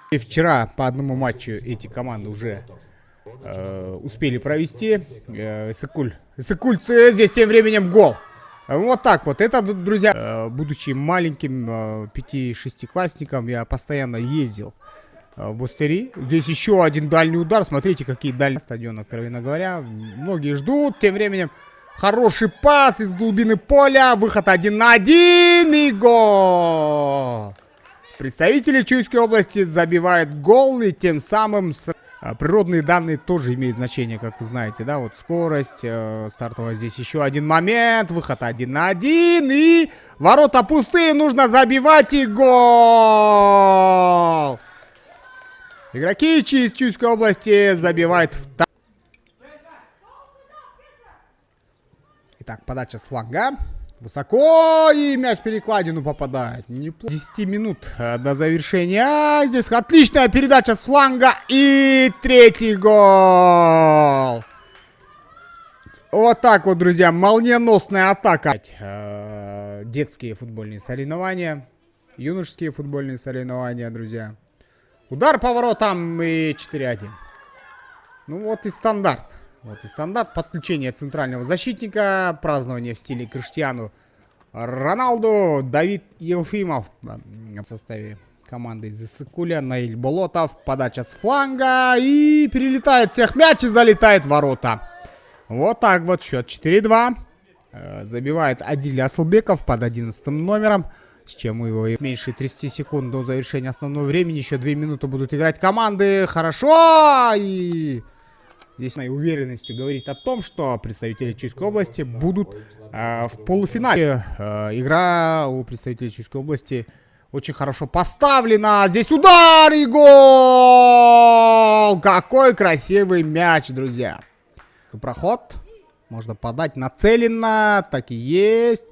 И вчера по одному матчу эти команды уже успели провести. Иссыкуль здесь тем временем гол. Вот так вот. Это, друзья, будучи маленьким 5-6-классником, я постоянно ездил в Бустери. Здесь еще один дальний удар. Смотрите, какие дальние стадионы, откровенно говоря. Многие ждут. Тем временем хороший пас из глубины поля. Выход 1 на 1 и гол. Представители Чуйской области забивают гол, и тем самым природные данные тоже имеют значение, как вы знаете, да, вот скорость стартовая. Здесь еще один момент, выход 1 на 1, и ворота пустые, нужно забивать, и гол! Игроки из Чуйской области забивают второй. Итак, подача с фланга. Высоко, и мяч в перекладину попадает. Неплохо. 10 минут до завершения. Здесь отличная передача с фланга. И третий гол. Вот так вот, друзья. Молниеносная атака. Детские футбольные соревнования. Юношеские футбольные соревнования, друзья. Удар по воротам и 4-1. Ну вот и стандарт. Вот и стандарт. Подключение центрального защитника. Празднование в стиле Криштиану Роналду. Давид Елфимов в составе команды из Иссыкуля. Наиль Болотов. Подача с фланга. И перелетает всех мяч и залетает в ворота. Вот так вот счет 4-2. Забивает Адиль Асылбеков под 11 номером. С чем у его меньше 30 секунд до завершения основного времени. Еще 2 минуты будут играть команды. Хорошо. И здесь на уверенности говорить о том, что представители Чуйской области будут в полуфинале. Игра у представителей Чуйской области очень хорошо поставлена. Здесь удар и гол! Какой красивый мяч, друзья. Проход. Можно подать нацеленно. Так и есть.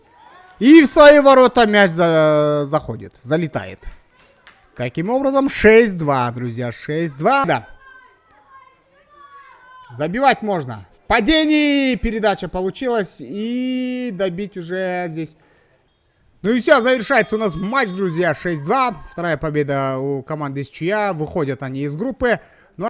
И в свои ворота мяч заходит. Залетает. Таким образом 6-2, друзья. 6-2. Да. Забивать можно. В падении передача получилась. И добить уже здесь. Ну и все, завершается у нас матч, друзья. 6-2. Вторая победа у команды из Чуя. Выходят они из группы. Ну...